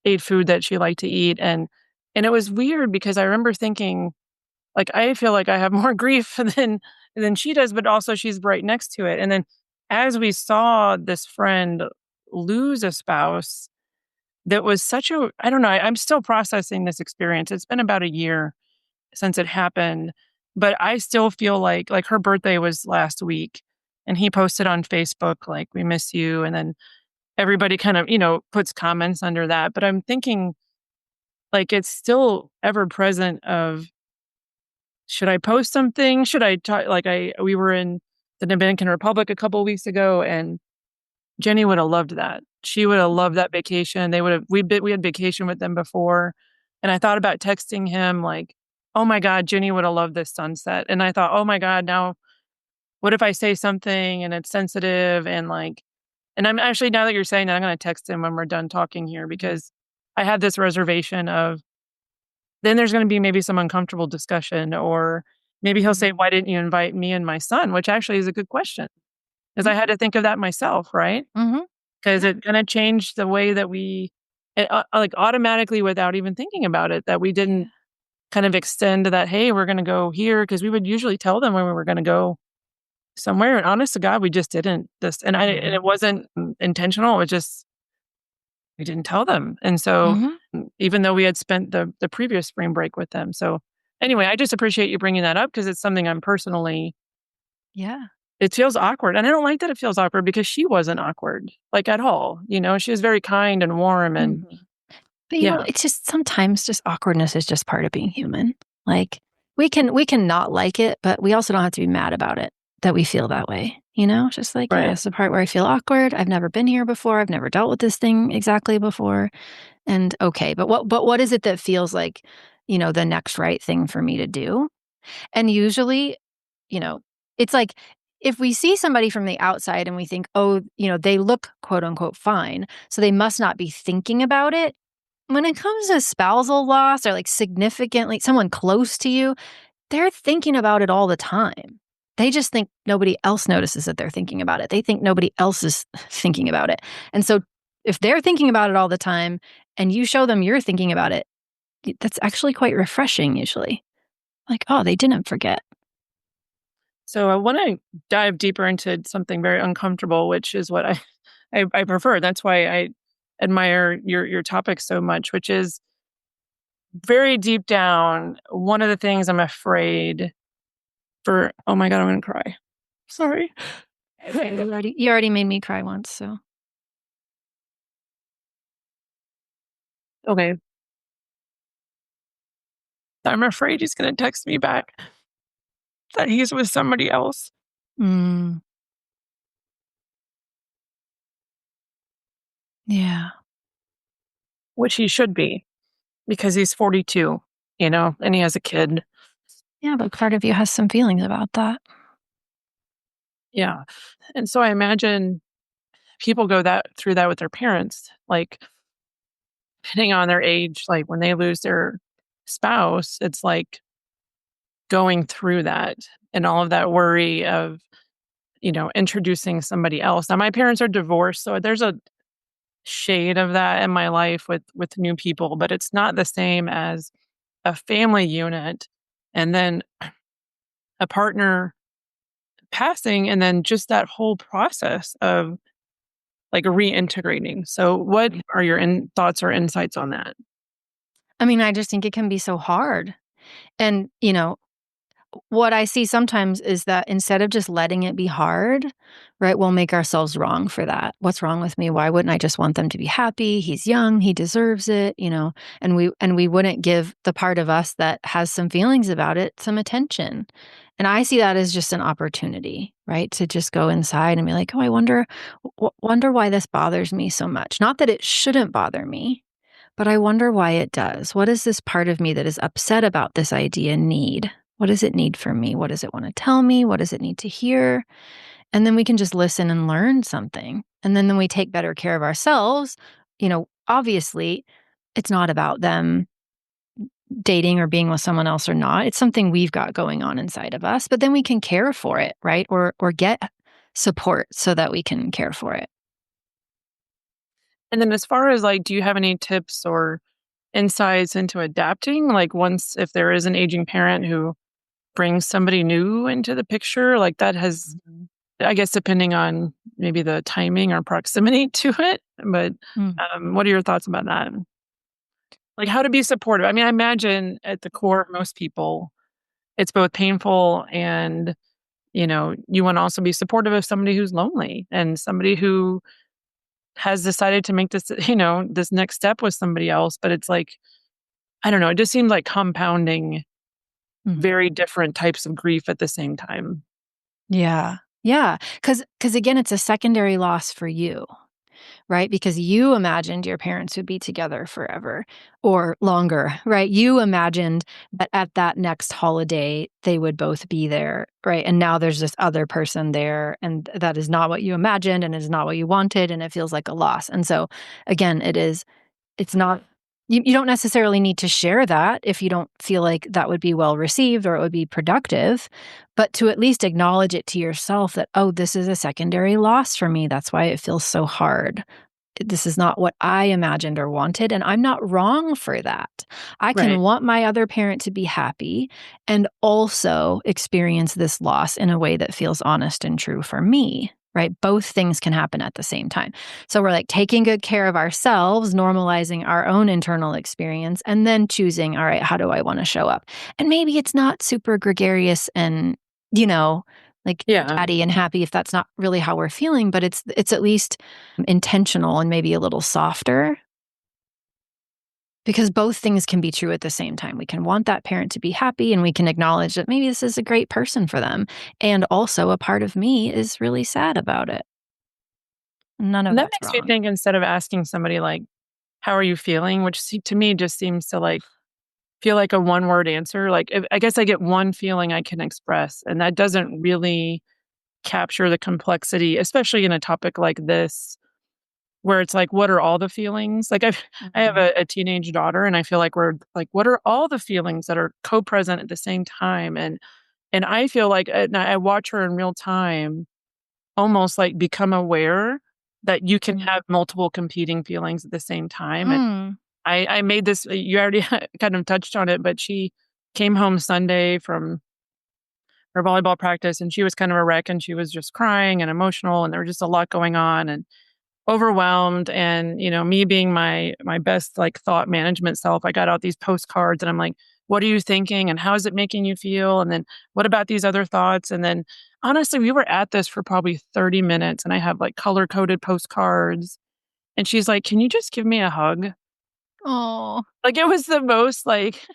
ate food that she liked to eat, and it was weird because I remember thinking, like, I feel like I have more grief than she does, but also she's right next to it, and then as we saw this friend lose a spouse, that was such a I don't know, I'm still processing this experience. It's been about a year since it happened, but I still feel like her birthday was last week, and he posted on Facebook, like, "We miss you," and then everybody kind of, puts comments under that, but I'm thinking, like, it's still ever present of, should I post something? Should I talk like, I we were in the Dominican Republic a couple weeks ago, and Jenny would have loved that. She would have loved that vacation. They would have we had vacation with them before, and I thought about texting him like, "Oh my god, Jenny would have loved this sunset." And I thought, "Oh my god, now what if I say something and it's sensitive?" And I'm actually, now that you're saying that, I'm gonna text him when we're done talking here because I had this reservation of then there's gonna be maybe some uncomfortable discussion, or maybe he'll say, mhm, "Why didn't you invite me and my son?" Which actually is a good question, because mm, I had to think of that myself, right? mhm. Because Yeah, it kinda changed the way that like, automatically without even thinking about it, that we didn't yeah. kind of extend that, "Hey, we're gonna go here," because we would usually tell them when we were gonna go somewhere, and honest to God, we just didn't. And it wasn't, intentional, it was just we didn't tell them, and so, Mhm. even though we had spent the previous spring break with them, so, anyway, I just appreciate you bringing that up because it's something I'm personally Yeah. it feels awkward, and I don't like that it feels awkward because she wasn't awkward, like, at all, she was very kind and warm and Mhm. But, yeah, it's just sometimes just awkwardness is just part of being human. Like, we can not like it, but we also don't have to be mad about it that we feel that way, Just like, yeah, right. it's the part where I feel awkward. I've never been here before. I've never dealt with this thing exactly before. And okay, but what is it that feels like, the next right thing for me to do? And usually, you know, it's like if we see somebody from the outside and we think, "Oh, they look quote unquote fine, so they must not be thinking about it." When it comes to spousal loss or like significantly someone close to you, they're thinking about it all the time. They just think nobody else notices that they're thinking about it. They think nobody else is thinking about it. And so if they're thinking about it all the time and you show them you're thinking about it, that's actually quite refreshing usually. Like, "Oh, they didn't forget." So, I wanna dive deeper into something very uncomfortable, which is what I prefer, that's why I admire your topic so much, which is very deep down, one of the things I'm afraid for oh my god, I'm gonna cry. Sorry. You already made me cry once, so Okay. I'm afraid he's gonna text me back that he's with somebody else, mm, yeah. which he should be because he's 42, and he has a kid. Yeah, but part of you has some feelings about that. Yeah. And so I imagine people go that through that with their parents, like, depending on their age, like, when they lose their spouse, it's like going through that and all of that worry of, introducing somebody else. Now, my parents are divorced, so there's a shade of that in my life with new people, but it's not the same as a family unit and then a partner passing and then just that whole process of like reintegrating. So what are your thoughts or insights on that? I mean, I just think it can be so hard. And, what I see sometimes is that instead of just letting it be hard, right, we'll make ourselves wrong for that. What's wrong with me? Why wouldn't I just want them to be happy? He's young, he deserves it. And we wouldn't give the part of us that has some feelings about it some attention. And I see that as just an opportunity, right? To just go inside and be like, "Oh, I wonder why this bothers me so much." Not that it shouldn't bother me, but I wonder why it does. What does this part of me that is upset about this idea need? What does it need from me? What does it want to tell me? What does it need to hear? And then we can just listen and learn something. And then we take better care of ourselves. Obviously, it's not about them dating or being with someone else or not. It's something we've got going on inside of us, but then we can care for it, right? Or get support so that we can care for it. And then as far as, like, do you have any tips or insights into adapting? Like, once if there is an aging parent who brings somebody new into the picture, like, that has Mhm. I guess depending on maybe the timing or proximity to it, but, Mm. what are your thoughts about that? Like, how to be supportive? I mean, I imagine at the core of most people, it's both painful and, you wanna also be supportive of somebody who's lonely and somebody who has decided to make this, this next step with somebody else, but it's like, I don't know, it just seems like compounding Mhm. very different types of grief at the same time. Yeah. Yeah. Because again, it's a secondary loss for you, right? Because you imagined your parents would be together forever or longer, right? You imagined that at that next holiday, they would both be there, right? And now there's this other person there, and that is not what you imagined and is not what you wanted, and it feels like a loss. And so, again, it's not you don't necessarily need to share that if you don't feel like that would be well received or it would be productive, but to at least acknowledge it to yourself that, "Oh, this is a secondary loss for me. That's why it feels so hard. This is not what I imagined or wanted, and I'm not wrong for that. I can Right. want my other parent to be happy and also experience this loss in a way that feels honest and true for me." Right? Both things can happen at the same time. So we're like taking good care of ourselves, normalizing our own internal experience, and then choosing, all right, how do I want to show up? And maybe it's not super gregarious and, you know, like Yeah. chatty and happy if that's not really how we're feeling, but it's at least intentional and maybe a little softer, because both things can be true at the same time. We can want that parent to be happy and we can acknowledge that maybe this is a great person for them. And also a part of me is really sad about it. None of And that that's makes me wrong. think instead of asking somebody like, "How are you feeling?" Which to me just seems to like feel like a one-word answer. Like, if I guess I get one feeling I can express, and that doesn't really capture the complexity, especially in a topic like this, where it's like, what are all the feelings? Like, I have Mhm. a teenage daughter, and I feel like we're like, what are all the feelings that are co-present at the same time? And I feel like, and I watch her in real time, almost like become aware that you can have multiple competing feelings at the same time. And Mm. I made this. You already kind of touched on it, but she came home Sunday from her volleyball practice, and she was kind of a wreck, and she was just crying and emotional, and there was just a lot going on, and overwhelmed. And me being my best like thought management self, I got out these postcards, and I'm like, what are you thinking, and how is it making you feel, and then what about these other thoughts? And then honestly, we were at this for probably 30 minutes, and I have like color coded postcards, and she's like, can you just give me a hug? Oh. Like, it was the most like,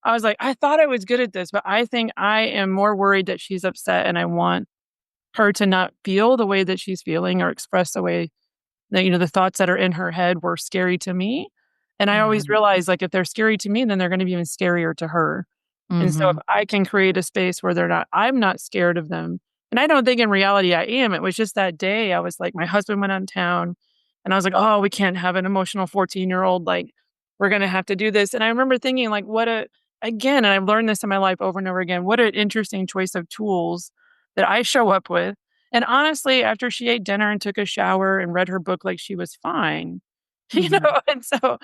I was like, I thought I was good at this, but I think I am more worried that she's upset, and I want her to not feel the way that she's feeling or express the way that, the thoughts that are in her head were scary to me. And I always Mhm. realize, like, if they're scary to me, then they're gonna be even scarier to her. And so if Mhm. I can create a space where I'm not scared of them. And I don't think in reality I am. It was just that day I was like, my husband went out of town, and I was like, "Oh, we can't have an emotional 14-year-old, like, we're gonna have to do this." And I remember thinking like, what a again, and I've learned this in my life over and over again, what an interesting choice of tools that I show up with. And honestly, after she ate dinner and took a shower and read her book like she was fine, you Mhm. know? And so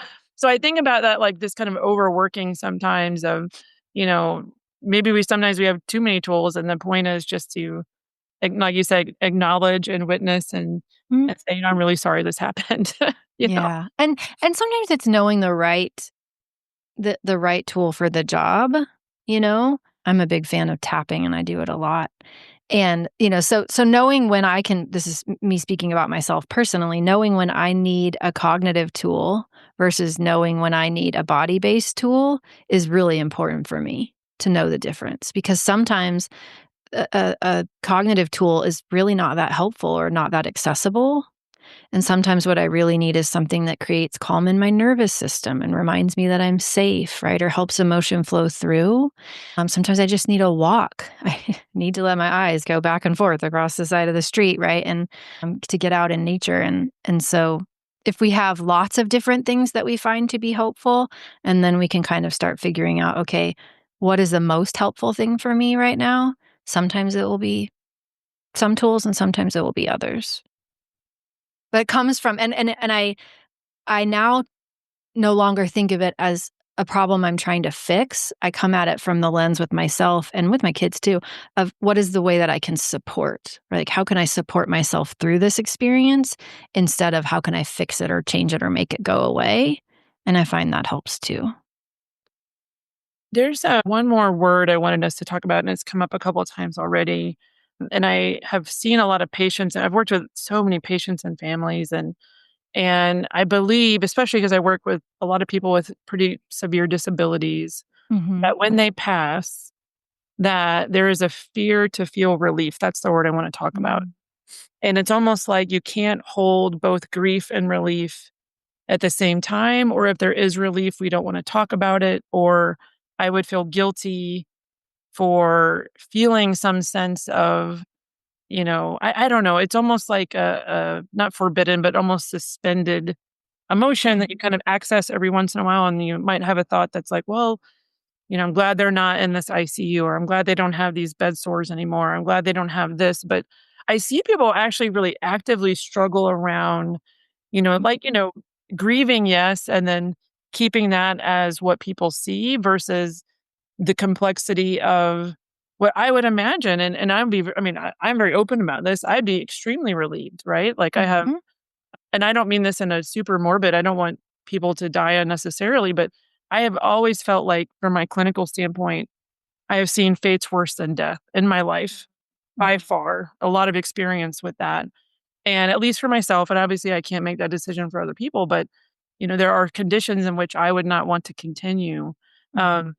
I think about that, like, this kind of overworking sometimes of, you know, maybe we have too many tools, and the point is just to, like you said, acknowledge and witness Mm. and say, "I'm really sorry this happened." You know? Yeah. And sometimes it's knowing the right the right tool for the job, you know? I'm a big fan of tapping, and I do it a lot. And, so knowing when I can this is me speaking about myself personally, knowing when I need a cognitive tool versus knowing when I need a body-based tool is really important for me to know the difference, because sometimes a cognitive tool is really not that helpful or not that accessible. And sometimes what I really need is something that creates calm in my nervous system and reminds me that I'm safe, right? Or helps emotion flow through. Sometimes I just need a walk. I need to let my eyes go back and forth across the side of the street, right? And to get out in nature. And so if we have lots of different things that we find to be helpful, and then we can kind of start figuring out, okay, what is the most helpful thing for me right now? Sometimes it will be some tools and sometimes it will be others. But it comes from and I now no longer think of it as a problem I'm trying to fix. I come at it from the lens with myself and with my kids too, of what is the way that I can support, right? Like, how can I support myself through this experience instead of how can I fix it or change it or make it go away? And I find that helps too. There's one more word I wanted us to talk about, and it's come up a couple of times already. And I have seen a lot of patients, and I've worked with so many patients and families, and I believe, especially because I work with a lot of people with pretty severe disabilities, Mhm. that when they pass, that there is a fear to feel relief. That's the word I want to talk about. Mm. And it's almost like you can't hold both grief and relief at the same time, or if there is relief, we don't want to talk about it, or I would feel guilty for feeling some sense of, I don't know. It's almost like a not forbidden, but almost suspended emotion that you kind of access every once in a while. And you might have a thought that's like, well, I'm glad they're not in this ICU, or I'm glad they don't have these bed sores anymore. I'm glad they don't have this. But I see people actually really actively struggle around, like, grieving, yes, and then keeping that as what people see versus the complexity of what I would imagine. And I'm very open about this. I'd be extremely relieved, right? Like I have, Mhm. and I don't mean this in a super morbid, I don't want people to die unnecessarily, but I have always felt like, from my clinical standpoint, I have seen fates worse than death in my life by far, a lot of experience with that. And at least for myself, and obviously I can't make that decision for other people, but there are conditions in which I would not want to continue. Mhm. Um,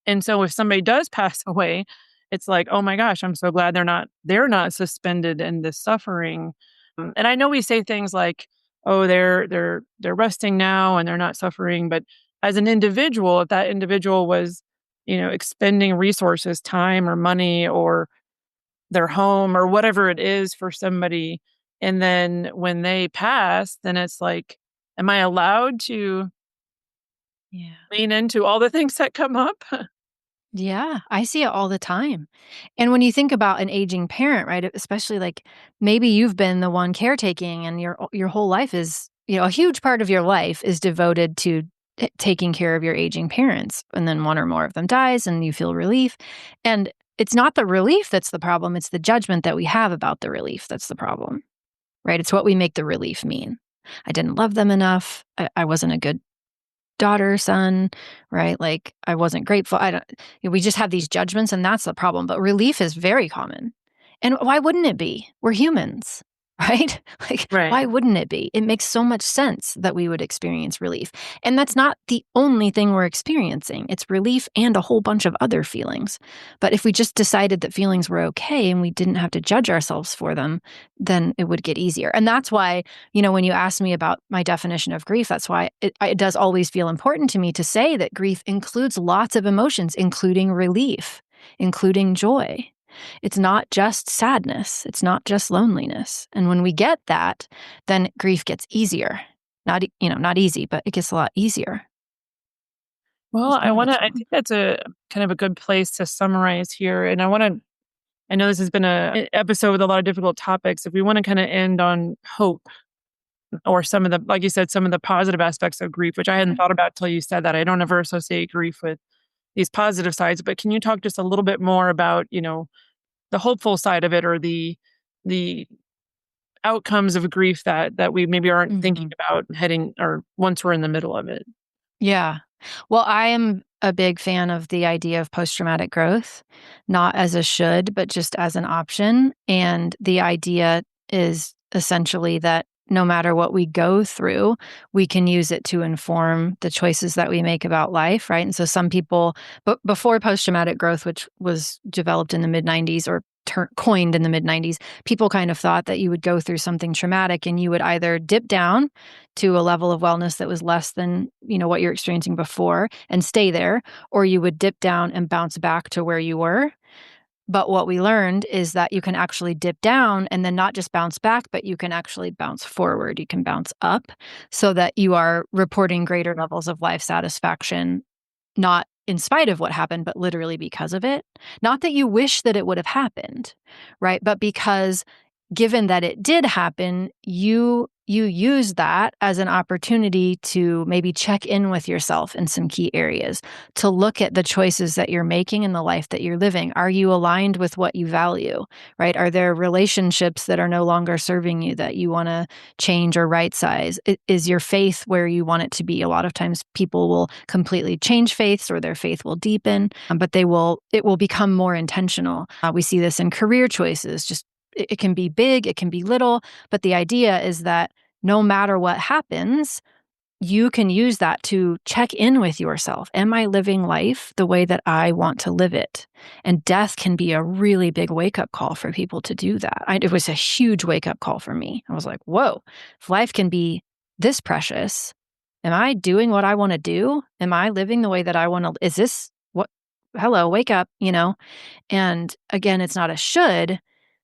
and so if somebody does pass away, it's like, "Oh my gosh, I'm so glad they're not suspended in this suffering." And I know we say things like, "Oh, they're resting now and they're not suffering," but as an individual, if that individual was, expending resources, time or money or their home or whatever it is for somebody, and then when they pass, then it's like, am I allowed to Yeah. lean into all the things that come up? Yeah, I see it all the time. And when you think about an aging parent, right, especially like maybe you've been the one caretaking and your whole life is, a huge part of your life is devoted to taking care of your aging parents, and then one or more of them dies and you feel relief. And it's not the relief that's the problem, it's the judgment that we have about the relief that's the problem. Right? It's what we make the relief mean. I didn't love them enough. I wasn't a good daughter, son, right? Like, I wasn't grateful. I don't we just have these judgments, and that's the problem, but relief is very common. And why wouldn't it be? We're humans, right? Like, Right. why wouldn't it be? It makes so much sense that we would experience relief. And that's not the only thing we're experiencing. It's relief and a whole bunch of other feelings. But if we just decided that feelings were okay and we didn't have to judge ourselves for them, then it would get easier. And that's why, when you ask me about my definition of grief, that's why it does always feel important to me to say that grief includes lots of emotions, including relief, including joy. It's not just sadness, it's not just loneliness. And when we get that, then grief gets easier. Not easy, but it gets a lot easier. Well, It's I manageable. think that's a kind of a good place to summarize here. And I know this has been a episode with a lot of difficult topics. If we want to kind of end on hope, or some of the, like you said, some of the positive aspects of grief, which I hadn't thought about till you said that. I don't ever associate grief with these positive sides, but can you talk just a little bit more about, the hopeful side of it, or the outcomes of grief that we maybe aren't thinking Mhm. about heading, or once we're in the middle of it? Yeah. Well, I am a big fan of the idea of post-traumatic growth, not as a should, but just as an option. And the idea is essentially that no matter what we go through, we can use it to inform the choices that we make about life, right? And so some people, but before post-traumatic growth, which was developed in the mid 90s or coined in the mid 90s, people kind of thought that you would go through something traumatic and you would either dip down to a level of wellness that was less than, what you're experiencing before and stay there, or you would dip down and bounce back to where you were. But what we learned is that you can actually dip down and then not just bounce back, but you can actually bounce forward. You can bounce up so that you are reporting greater levels of life satisfaction, not in spite of what happened, but literally because of it. Not that you wish that it would have happened, right? But because given that it did happen, you use that as an opportunity to maybe check in with yourself in some key areas, to look at the choices that you're making in the life that you're living. Are you aligned with what you value, right? Are there relationships that are no longer serving you that you want to change or right size? Is your faith where you want it to be? A lot of times people will completely change faiths or their faith will deepen, but it will become more intentional. We see this in career choices, just it can be big, it can be little, but the idea is that no matter what happens, you can use that to check in with yourself. Am I living life the way that I want to live it? And death can be a really big wake-up call for people to do that. It was a huge wake-up call for me. I was like, whoa, if life can be this precious, am I doing what I want to do? Am I living the way that I want to? Is this what? Hello, wake up, And again, it's not a should.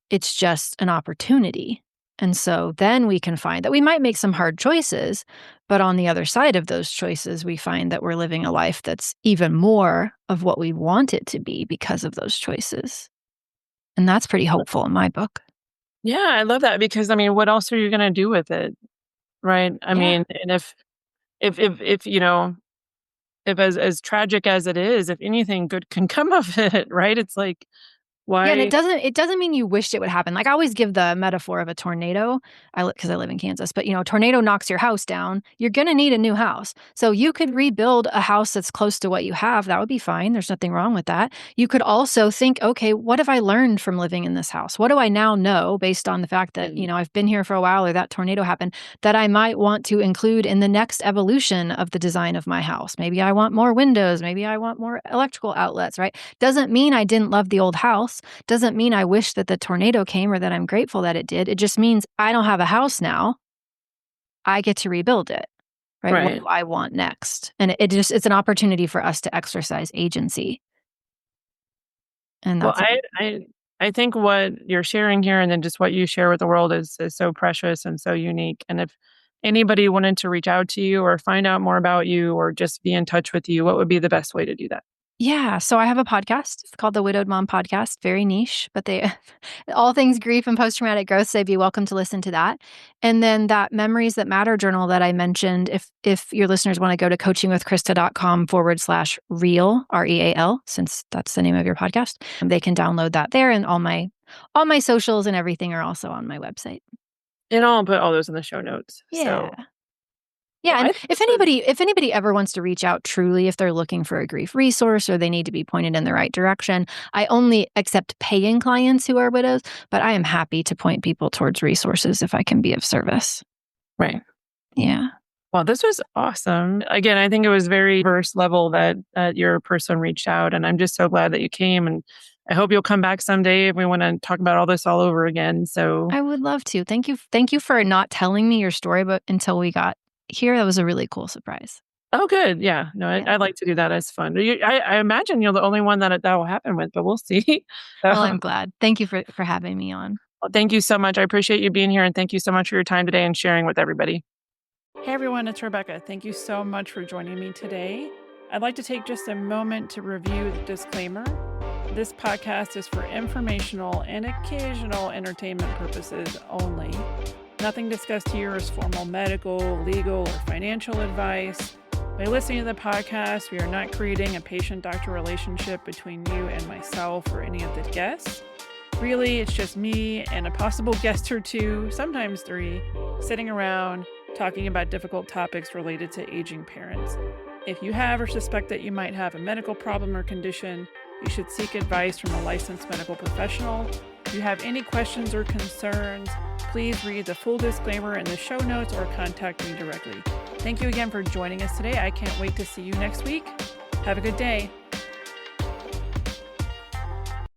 It's just an opportunity. And so then we can find that we might make some hard choices, but on the other side of those choices, we find that we're living a life that's even more of what we want it to be because of those choices. And that's pretty hopeful in my book. Yeah, I love that because, I mean, what else are you gonna do with it, right? I Yeah. mean, and if as tragic as it is, if anything good can come of it, right? It's like, Yeah, and why. it doesn't mean you wished it would happen. Like, I always give the metaphor of a tornado. Because I live in Kansas, but, a tornado knocks your house down, you're gonna need a new house. So you could rebuild a house that's close to what you have, that would be fine, there's nothing wrong with that. You could also think, "Okay, what have I learned from living in this house? What do I now know based on the fact that, I've been here for a while or that tornado happened, that I might want to include in the next evolution of the design of my house? Maybe I want more windows, maybe I want more electrical outlets," right? Doesn't mean I didn't love the old house. Doesn't mean I wish that the tornado came or that I'm grateful that it did. It just means I don't have a house now. I get to rebuild it, right? What Right. do I want next? And it's an opportunity for us to exercise agency. And Well, that's I think what you're sharing here and then just what you share with the world is so precious and so unique. And if anybody wanted to reach out to you or find out more about you or just be in touch with you, what would be the best way to do that? Yeah, so I have a podcast. It's called the Widowed Mom Podcast. Very niche, but they all things grief and post-traumatic growth, so they'd be welcome to listen to that. And then that Memories That Matter journal that I mentioned, if your listeners want to go to coachingwithkrista.com/real, REAL, since that's the name of your podcast, they can download that there, and all my socials and everything are also on my website. And I'll put all those in the show notes. Yeah. So, well, Yeah, I and think if this was anybody ever wants to reach out truly, if they're looking for a grief resource or they need to be pointed in the right direction, I only accept paying clients who are widows, but I am happy to point people towards resources if I can be of service. right. Yeah. Well, this was awesome. Again, I think it was very first level that your person reached out, and I'm just so glad that you came. And I hope you'll come back someday if we want to talk about all this all over again. So, I would love to. Thank you for not telling me your story but until we got here. That was a really cool surprise. oh, good, yeah, no, Yeah. I like to do that as fun. I imagine you're the only one that will happen with, but we'll see. Well, So, I'm glad. Thank you for having me on. well, thank you so much. I appreciate you being here, and thank you so much for your time today and sharing with everybody. Hey everyone, it's Rebecca. Thank you so much for joining me today. I'd like to take just a moment to review the disclaimer. This podcast is for informational and occasional entertainment purposes only. Nothing discussed here is formal medical, legal, or financial advice. By listening to the podcast, we are not creating a patient-doctor relationship between you and myself or any of the guests. Really, it's just me and a possible guest or two, sometimes three, sitting around talking about difficult topics related to aging parents. If you have or suspect that you might have a medical problem or condition, you should seek advice from a licensed medical professional. If you have any questions or concerns, please read the full disclaimer in the show notes or contact me directly. Thank you again for joining us today. I can't wait to see you next week. Have a good day.